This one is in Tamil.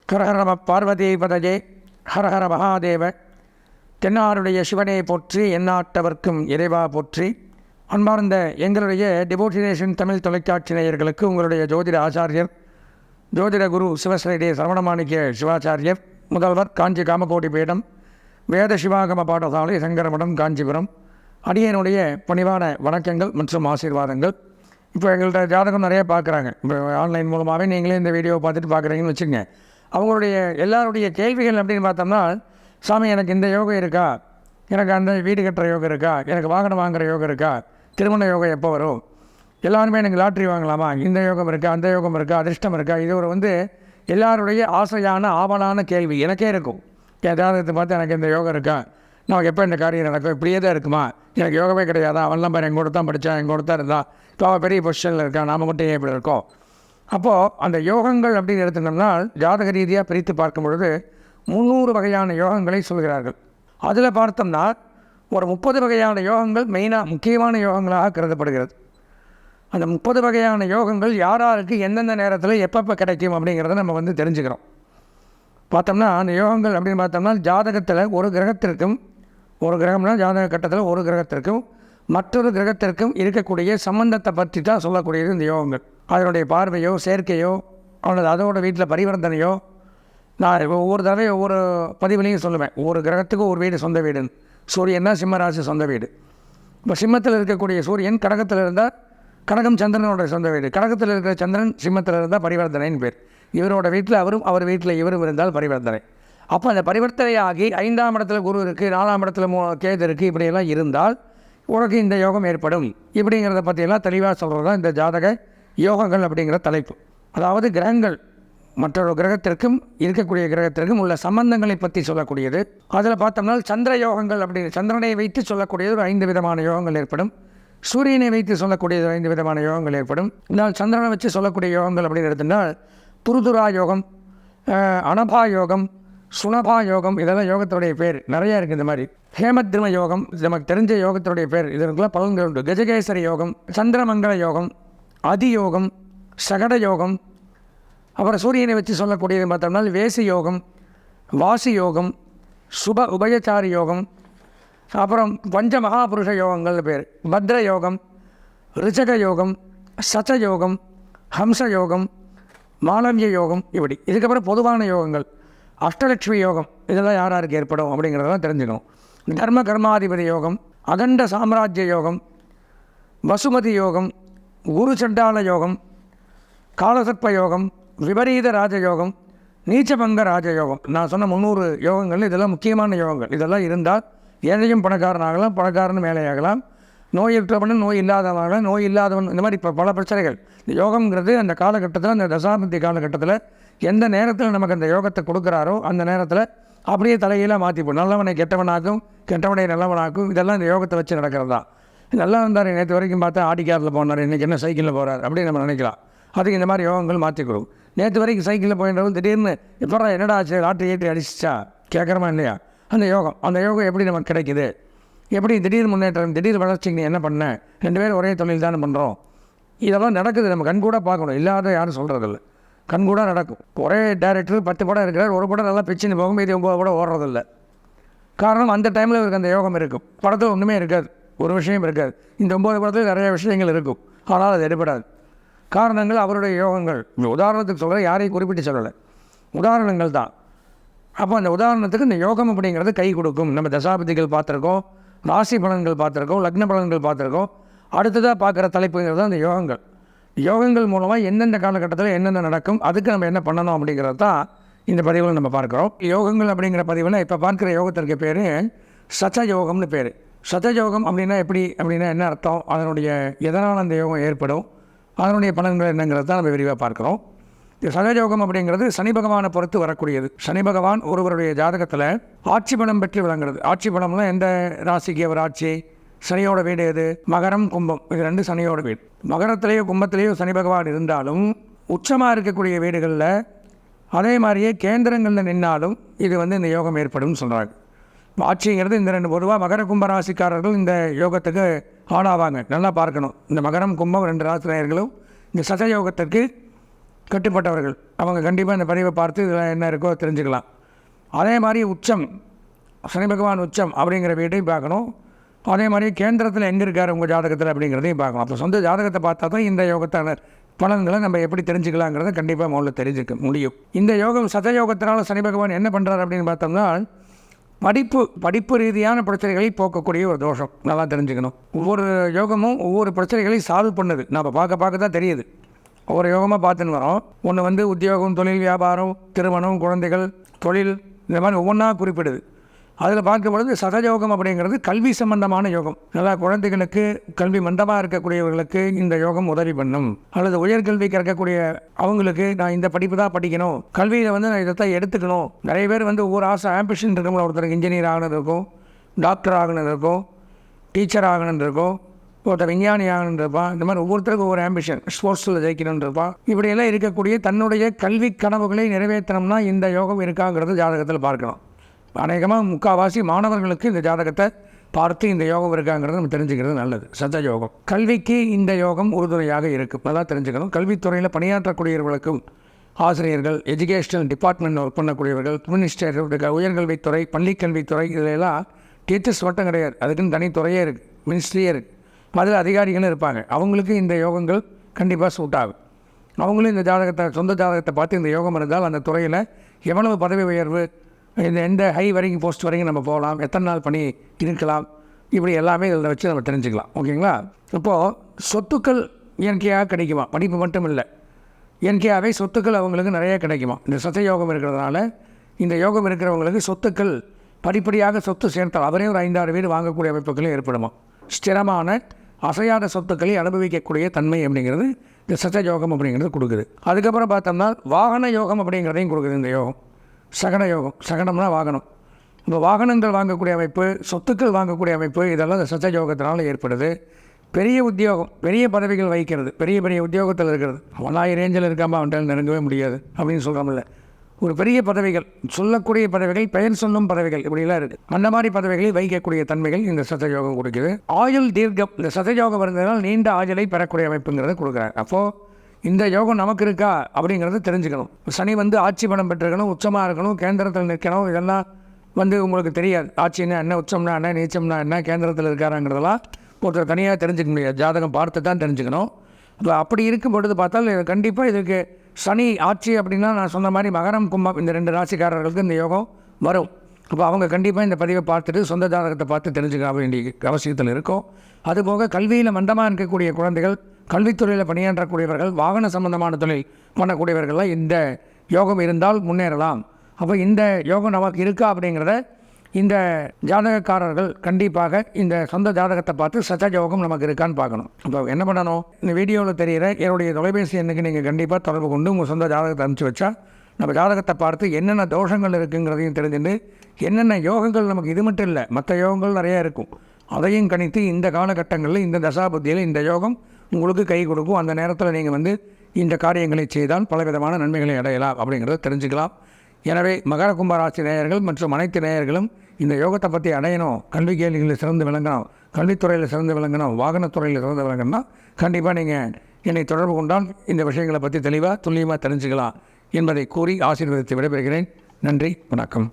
ஹரஹர நம பார்வதி பதஜே ஹரஹர மகாதேவ. தென்னாருடைய சிவனை போற்றி, எந்நாட்டவர்க்கும் இறைவா போற்றி. அன்பார்ந்த எங்களுடைய டிவோட்டினேஷன் தமிழ் தொலைக்காட்சி நேயர்களுக்கு உங்களுடைய ஜோதிட ஆச்சாரியர், ஜோதிட குரு சிவஸ்ரீ சரவணமாணிக்க சிவாச்சாரியர், முதல்வர் காஞ்சி காமகோடி பீடம், வேத சிவாகம பாடசாலை, சங்கரமடம், காஞ்சிபுரம், அடியனுடைய பணிவான வணக்கங்கள் மற்றும் ஆசீர்வாதங்கள். இப்போ எங்கள்கிட்ட ஜாதகம் நிறைய பார்க்குறாங்க. இப்போ ஆன்லைன் மூலமாகவே நீங்களே இந்த வீடியோவை பார்த்துட்டு பார்க்குறீங்கன்னு வச்சுக்கோங்க. அவங்களுடைய எல்லாருடைய கேள்விகள் அப்படின்னு பார்த்தோம்னா, சாமி எனக்கு இந்த யோகம் இருக்கா, எனக்கு அந்த வீடு கட்டுற யோகம் இருக்கா, எனக்கு வாகனம் வாங்குகிற யோகம் இருக்கா, திருமண யோகம் எப்போ வரும், எல்லாருமே எனக்கு லாட்ரி வாங்கலாமா, இந்த யோகம் இருக்கா, அந்த யோகம் இருக்கா, அதிர்ஷ்டம் இருக்கா, இது ஒரு எல்லாருடைய ஆசையான ஆவலான கேள்வி எனக்கே இருக்கும். என் ஜாதகத்தை பார்த்து எனக்கு இந்த யோகம் இருக்கா, நமக்கு எப்போ இந்த காரியம் நடக்கும், இப்படியே தான் இருக்குமா, எனக்கு யோகமே கிடையாதா, அவன்லாம் பாரு எங்கூட தான் படித்தான், எங்கூட தான் இருந்தான், இப்போ அவன் பெரிய பொசிஷனில் இருக்கான், நாம் மட்டும் ஏன் இப்படி இருக்கோம். அப்போது அந்த யோகங்கள் அப்படின்னு எடுத்துட்டோம்னா, ஜாதக ரீதியாக பிரித்து பார்க்கும் பொழுது 300 வகையான யோகங்களை சொல்கிறார்கள். அதில் பார்த்தோம்னா ஒரு 30 வகையான யோகங்கள் மெயினாக முக்கியமான யோகங்களாக கருதப்படுகிறது. அந்த 30 வகையான யோகங்கள் யாராருக்கு எந்தெந்த நேரத்தில் எப்பப்போ கிடைக்கும் அப்படிங்கிறத நம்ம தெரிஞ்சுக்கிறோம். பார்த்தோம்னா அந்த யோகங்கள் அப்படின்னு பார்த்தோம்னா, ஜாதகத்தில் ஒரு கிரகத்திற்கும், ஒரு கிரகம்னா ஜாதக கட்டத்தில் ஒரு கிரகத்திற்கும் மற்றொரு கிரகத்திற்கும் இருக்கக்கூடிய சம்பந்தத்தை பற்றி தான் சொல்லக்கூடியது இந்த யோகங்கள். அதனுடைய பார்வையோ சேர்க்கையோ அல்லது அதோட வீட்டில் பரிவர்த்தனையோ, நான் ஒவ்வொரு தடவை ஒவ்வொரு பதிவுலையும் சொல்லுவேன், ஒவ்வொரு கிரகத்துக்கும் ஒரு வீடு சொந்த வீடுன்னு. சூரியன்னா சிம்மராசி சொந்த வீடு. இப்போ சிம்மத்தில் இருக்கக்கூடிய சூரியன் கடகத்தில் இருந்தால் கடகம் சந்திரனோட சொந்த வீடு, கடகத்தில் இருக்கிற சந்திரன் சிம்மத்தில் இருந்தால் பரிவர்த்தனைன்னு பேர். இவரோட வீட்டில் அவரும், அவர் வீட்டில் இவரும் இருந்தால் பரிவர்த்தனை. அப்போ அந்த பரிவர்த்தனையாகி 5ஆம் இடத்துல குரு இருக்குது, 4ஆம் இடத்துல கேது இருக்குது, இப்படியெல்லாம் இருந்தால் உனக்கு இந்த யோகம் ஏற்படும். இப்படிங்கிறத பற்றியெல்லாம் தெளிவாக சொல்கிறது தான் இந்த ஜாதக யோகங்கள் அப்படிங்கிற தலைப்பு. அதாவது கிரகங்கள் மற்றொரு கிரகத்திற்கும் இருக்கக்கூடிய கிரகத்திற்கும் உள்ள சம்பந்தங்களை பற்றி சொல்லக்கூடியது. அதில் பார்த்தோம்னா சந்திர யோகங்கள் அப்படின்னு சந்திரனை வைத்து சொல்லக்கூடியது ஒரு 5 விதமான யோகங்கள் ஏற்படும். சூரியனை வைத்து சொல்லக்கூடியது 5 விதமான யோகங்கள் ஏற்படும். இதனால் சந்திரனை வச்சு சொல்லக்கூடிய யோகங்கள் அப்படின்னு எடுத்துட்டால் துருதுரா யோகம், அனபா யோகம், சுனபா யோகம், இதெல்லாம் யோகத்துடைய பேர் நிறையா இருக்குது. இந்த மாதிரி ஹேமத்ரிம யோகம், நமக்கு தெரிஞ்ச யோகத்துடைய பேர், இதற்குலாம் பலன்கள் உண்டு. கஜகேசரி யோகம், சந்திரமங்கல யோகம், அதியோகம், சகட யோகம். அப்புறம் சூரியனை வச்சு சொல்லக்கூடியது பார்த்தோம்னா வேசி யோகம், வாசி யோகம், சுப உபயச்சாரி யோகம், அப்புறம் பஞ்ச மகாபுருஷ யோகங்கள் பேர், பத்ர யோகம், ரிச்சக யோகம், சச்ச யோகம், ஹம்ச யோகம், மாலவிய யோகம், இப்படி. இதுக்கப்புறம் பொதுவான யோகங்கள் அஷ்டலட்சுமி யோகம், இதெல்லாம் யாருக்கு ஏற்படும் அப்படிங்கிறதெல்லாம் தெரிஞ்சுக்கணும். தர்ம கர்மாதிபதி யோகம், அகண்ட சாம்ராஜ்ய யோகம், வசுமதி யோகம், குரு சண்டால யோகம், காலசர்ப்ப யோகம், விபரீத ராஜயோகம், நீச்சபங்க ராஜயோகம். நான் சொன்ன 300 யோகங்கள் இதெல்லாம் முக்கியமான யோகங்கள். இதெல்லாம் இருந்தால் ஏழையும் பணக்காரனாகலாம், பணக்காரன் மேலேயாகலாம், நோயற்றவனும் நோய் இல்லாதவனாகலாம், நோய் இல்லாதவன், இந்த மாதிரி இப்போ பல பிரச்சனைகள். இந்த யோகங்கிறது அந்த காலகட்டத்தில், அந்த தசாபதி காலகட்டத்தில் எந்த நேரத்தில் நமக்கு அந்த யோகத்தை கொடுக்குறாரோ அந்த நேரத்தில் அப்படியே தலையெல்லாம் மாற்றிப்போம். நல்லவனை கெட்டவனாக்கும், கெட்டவனை நல்லவனாக்கும். இதெல்லாம் இந்த யோகத்தை வச்சு நடக்கிறது தான். நல்லா இருந்தார், நேற்று வரைக்கும் பார்த்தா ஆடி காரில் போனார், இன்றைக்கி என்ன சைக்கிளில் போகிறார் அப்படின்னு நம்ம நினைக்கலாம். அதுக்கு இந்த மாதிரி யோகங்கள் மாற்றிக்கிறோம். நேற்று வரைக்கும் சைக்கிளில் போயின்றவங்க திடீர்னு எப்போ என்னடா ஆச்சு, லாட்டரி ஏற்றி அடிச்சிச்சா கேட்குறமா இல்லையா, அந்த யோகம். அந்த யோகம் எப்படி நமக்கு கிடைக்குது, எப்படி திடீர் முன்னேற்றம், திடீர் வளர்ச்சிக்கு நீ என்ன பண்ண, 2 பேரும் ஒரே தொழில் தானே பண்ணுறோம். இதெல்லாம் நடக்குது, நம்ம கண்கூட பார்க்கணும். இல்லாத யாரும் சொல்கிறதில்ல, கண்கூட நடக்கும். ஒரே டேரக்டர் 10 படம் இருக்கிறார், ஒரு படம் நல்லா பிச்சுன்னு போகும், இது 9 படம் ஓடுறதில்ல. காரணம் அந்த டைமில் இவருக்கு அந்த யோகம் இருக்கும். படத்தில் ஒன்றுமே இருக்காது, ஒரு விஷயம் இருக்காது. இந்த 9 படத்தில் நிறைய விஷயங்கள் இருக்கும், ஆனால் அது எடுபடாது. காரணங்கள் அவருடைய யோகங்கள். உதாரணத்துக்கு சொல்கிற, யாரையும் குறிப்பிட்டு சொல்லலை, உதாரணங்கள் தான். அப்போ அந்த உதாரணத்துக்கு இந்த யோகம் அப்படிங்கிறது கை கொடுக்கும். நம்ம தசாபதிகள் பார்த்துருக்கோம், ராசி பலன்கள் பார்த்துருக்கோம், லக்ன பலன்கள் பார்த்துருக்கோம். அடுத்ததாக பார்க்குற தலைப்புங்கிறது அந்த யோகங்கள். யோகங்கள் மூலமாக எந்தெந்த காலகட்டத்தில் என்னென்ன நடக்கும், அதுக்கு நம்ம என்ன பண்ணணும் அப்படிங்கிறது தான் இந்த பதிவில் நம்ம பார்க்குறோம். யோகங்கள் அப்படிங்கிற பதிவில் இப்போ பார்க்குற யோகத்திற்கு பேர் சச்ச யோகம்னு பேர். சச்ச யோகம் அப்படின்னா எப்படி, அப்படின்னா என்ன அர்த்தம், அதனுடைய எதனால் அந்த யோகம் ஏற்படும், அதனுடைய பலன்கள் என்னங்கிறது தான் நம்ம விரிவாக பார்க்குறோம். சகஜயோகம் அப்படிங்கிறது சனி பகவானை பொறுத்து வரக்கூடியது. சனி பகவான் ஒருவருடைய ஜாதகத்தில் ஆட்சி பலம் பெற்று விளங்குறது. ஆட்சி பலம்லாம் எந்த ராசிக்கு அவர் ஆட்சி, சனியோட வீடு எது, மகரம் கும்பம், இது 2 சனியோட வீடு. மகரத்திலேயோ கும்பத்திலேயோ சனி பகவான் இருந்தாலும் உச்சமாக இருக்கக்கூடிய வீடுகளில் அதே மாதிரியே கேந்திரங்களில் நின்னாலும் இது இந்த யோகம் ஏற்படும் சொல்கிறாங்க. ஆட்சிங்கிறது இந்த 2 பொதுவாக மகர கும்ப ராசிக்காரர்கள் இந்த யோகத்துக்கு ஆளாவாங்க. நல்லா பார்க்கணும், இந்த மகரம் கும்பம் 2 ராசி நேயர்களும் இந்த சச யோகத்திற்கு கட்டுப்பட்டவர்கள் அவங்க கண்டிப்பாக இந்த பதிவை பார்த்து இதில் என்ன இருக்கோ தெரிஞ்சுக்கலாம். அதே மாதிரி உச்சம், சனி பகவான் உச்சம் அப்படிங்கிற வீட்டையும் பார்க்கணும். அதே மாதிரி கேந்திரத்தில் எங்கே இருக்கார் உங்கள் ஜாதகத்தில் அப்படிங்கிறதையும் பார்க்கணும். அப்போ சொந்த ஜாதகத்தை பார்த்தா தான் இந்த யோகத்தான பலன்களை நம்ம எப்படி தெரிஞ்சுக்கலாங்கிறத கண்டிப்பாக முதல்ல தெரிஞ்சுக்க முடியும். இந்த யோகம் சதயோகத்தினால சனி பகவான் என்ன பண்ணுறாரு அப்படின்னு பார்த்தோம்னா, படிப்பு ரீதியான பிரச்சனைகளை போக்கக்கூடிய ஒரு தோஷம். நல்லா தெரிஞ்சுக்கணும். ஒவ்வொரு யோகமும் ஒவ்வொரு பிரச்சனைகளையும் சால்வ் பண்ணுது. நம்ம பார்க்க தான் தெரியுது. ஒவ்வொரு யோகமாக பார்த்துன்னு வரோம். ஒன்று உத்தியோகம், தொழில், வியாபாரம், திருமணம், குழந்தைகள், தொழில், இந்த மாதிரி ஒவ்வொன்றா குறிப்பிடுது. அதில் பார்க்கும் பொழுது சதயோகம் அப்படிங்கிறது கல்வி சம்பந்தமான யோகம். நல்லா குழந்தைகளுக்கு கல்வி மந்தமாக இருக்கக்கூடியவர்களுக்கு இந்த யோகம் உதவி பண்ணும். அல்லது உயர்கல்வி கற்கக்கூடிய அவங்களுக்கு நான் இந்த படிப்பு தான் படிக்கணும், கல்வியில் நான் இதைத்தான் எடுத்துக்கணும். நிறைய பேர் ஒவ்வொரு ஆசை ஆம்பிஷன் இருக்கும். ஒருத்தருக்கு இன்ஜினியர் ஆகணும் இருக்கும், டாக்டர் ஆகணும் இருக்கும், டீச்சர் ஆகணும் இருக்கும், ஒருத்தர் விஞ்ஞானி ஆகணும் இருப்பான். இந்த மாதிரி ஒவ்வொருத்தருக்கும் ஒவ்வொரு ஆம்பிஷன், ஸ்போர்ட்ஸில் ஜெயிக்கணும்னு இருப்பான். இப்படியெல்லாம் இருக்கக்கூடிய தன்னுடைய கல்வி கனவுகளை நிறைவேற்றணும்னா இந்த யோகம் இருக்காங்கிறது ஜாதகத்தில் பார்க்கணும். அநேகமாக முக்கால்வாசி மாணவர்களுக்கு இந்த ஜாதகத்தை பார்த்து இந்த யோகம் இருக்காங்கிறது நம்ம தெரிஞ்சுக்கிறது நல்லது. சதயோகம் கல்விக்கு இந்த யோகம் உறுதுணையாக இருக்கும். நல்லா தெரிஞ்சுக்கணும். கல்வித்துறையில் பணியாற்றக்கூடியவர்களுக்கும், ஆசிரியர்கள், எஜுகேஷனல் டிபார்ட்மெண்ட் ஒர்க் பண்ணக்கூடியவர்கள், மினிஸ்டர், உயர்கல்வித்துறை, பள்ளிக்கல்வித்துறை, இதிலெல்லாம் டீச்சர்ஸ் மட்டும் கிடையாது, அதுக்குன்னு தனித்துறையே இருக்குது, மினிஸ்ட்ரியே இருக்குது. அதில் அதிகாரிகளும் இருப்பாங்க. அவங்களுக்கு இந்த யோகங்கள் கண்டிப்பாக சூட் ஆகும். அவங்களும் இந்த ஜாதகத்தை, சொந்த ஜாதகத்தை பார்த்து இந்த யோகம் இருந்தால் அந்த துறையில் எவ்வளவு பதவி உயர்வு, எந்த ஹை வரைக்கும் போஸ்ட் வரைக்கும் நம்ம போகலாம், எத்தனை நாள் பணி இருக்கலாம், இப்படி எல்லாமே இதில் வச்சு நம்ம தெரிஞ்சுக்கலாம். ஓகேங்களா? இப்போது சொத்துக்கள் இயற்கையாக கிடைக்குமா? படிப்பு மட்டும் இல்லை, இயற்கையாகவே சொத்துக்கள் அவங்களுக்கு நிறைய கிடைக்குமா? இந்த சதயோகம் இருக்கிறதுனால இந்த யோகம் இருக்கிறவங்களுக்கு சொத்துக்கள் படிப்படியாக சொத்து சேர்த்தால் அவரே ஒரு 5-6 வீடு வாங்கக்கூடிய அமைப்புகளும் ஏற்படுமா? ஸ்திரமான அசையாத சொத்துக்களை அனுபவிக்கக்கூடிய தன்மை அப்படிங்கிறது இந்த சதயோகம் அப்படிங்கிறது கொடுக்குது. அதுக்கப்புறம் பார்த்தோம்னா வாகன யோகம் அப்படிங்கிறதையும் கொடுக்குது இந்த யோகம். சகன யோகம், சகனம்னா வாகனம். இப்போ வாகனங்கள் வாங்கக்கூடிய அமைப்பு, சொத்துக்கள் வாங்கக்கூடிய அமைப்பு, இதெல்லாம் இந்த சதயோகத்தினால ஏற்படுது. பெரிய உத்தியோகம், பெரிய பதவிகள் வகிக்கிறது, பெரிய உத்தியோகத்தில் இருக்கிறது. 1000 ரேஞ்சில் இருக்காமல் அவன்கிட்ட நெருங்கவே முடியாது அப்படின்னு சொல்கிறோம்ல. ஒரு பெரிய பதவிகள், சொல்லக்கூடிய பதவிகள், பெயர் சொல்லும் பதவிகள், இப்படிலாம் இருக்குது. அந்த மாதிரி பதவிகளை வகிக்கக்கூடிய தன்மைகள் இந்த சதயோகம் கொடுக்குது. ஆயுள் தீர்க்கம், இந்த சதயோகம் இருந்ததுனால் நீண்ட ஆயுளை பெறக்கூடிய அமைப்புங்கிறத கொடுக்குறாரு. அப்போது இந்த யோகம் நமக்கு இருக்கா அப்படிங்கிறத தெரிஞ்சுக்கணும். சனி ஆட்சி பலம் பெற்றிருக்கணும், உச்சமாக இருக்கணும், கேந்திரத்தில் நிற்கணும். இதெல்லாம் உங்களுக்கு தெரியாது. ஆட்சின்னா என்ன, உச்சம்னா என்ன, நீச்சம்னா என்ன, கேந்திரத்தில் இருக்காராங்கிறதெல்லாம் ஒருத்தர் தனியாக தெரிஞ்சுக்க முடியாது. ஜாதகம் பார்த்து தான் தெரிஞ்சுக்கணும். அப்படி இருக்கும் பொழுது பார்த்தால் கண்டிப்பாக இதுக்கு சனி ஆட்சி அப்படின்னா நான் சொன்ன மாதிரி மகரம், கும்பம் இந்த 2 ராசிக்காரர்களுக்கு இந்த யோகம் வரும். அப்போ அவங்க கண்டிப்பாக இந்த பதிவை பார்த்துட்டு சொந்த ஜாதகத்தை பார்த்து தெரிஞ்சுக்க வேண்டிய அவசியத்தில் இருக்கும். அதுபோக கல்வியில் மந்தமாக இருக்கக்கூடிய குழந்தைகள், கல்வித்துறையில் பணியாற்றக்கூடியவர்கள், வாகன சம்பந்தமான தொழில் பண்ணக்கூடியவர்கள்லாம் இந்த யோகம் இருந்தால் முன்னேறலாம். அப்போ இந்த யோகம் நமக்கு இருக்கா அப்படிங்கிறத இந்த ஜாதகக்காரர்கள் கண்டிப்பாக இந்த சொந்த ஜாதகத்தை பார்த்து சதயோகம் நமக்கு இருக்கான்னு பார்க்கணும். இப்போ என்ன பண்ணணும், இந்த வீடியோவில் தெரிகிற என்னுடைய தொலைபேசி எண்ணுக்கு நீங்கள் கண்டிப்பாக தொடர்பு கொண்டு உங்கள் சொந்த ஜாதகத்தை அனுப்பிச்சி வச்சா நம்ம ஜாதகத்தை பார்த்து என்னென்ன தோஷங்கள் இருக்குங்கிறதையும் தெரிஞ்சுட்டு என்னென்ன யோகங்கள் நமக்கு இது மட்டும் இல்லை மற்ற யோகங்கள் நிறையா இருக்கும் அதையும் கணித்து இந்த காலகட்டங்களில் இந்த தசாபுத்தியில் இந்த யோகம் உங்களுக்கு கை கொடுக்கும். அந்த நேரத்தில் நீங்கள் இந்த காரியங்களை செய்தால் பலவிதமான நன்மைகளை அடையலாம் அப்படிங்கிறத தெரிஞ்சுக்கலாம். எனவே மகர கும்பராசி நேயர்கள் மற்றும் அனைத்து நேயர்களும் இந்த யோகத்தை பற்றி அடையணும், கல்வி கேள்விகளில் சிறந்து விளங்கணும், கல்வித்துறையில் சிறந்து விளங்கணும், வாகனத்துறையில் சிறந்து விளங்கணும்னா கண்டிப்பாக நீங்கள் என்னை தொடர்பு கொண்டால் இந்த விஷயங்களை பற்றி தெளிவாக துல்லியமாக தெரிஞ்சுக்கலாம் என்பதை கூறி ஆசீர்வதித்து விடைபெறுகிறேன். நன்றி, வணக்கம்.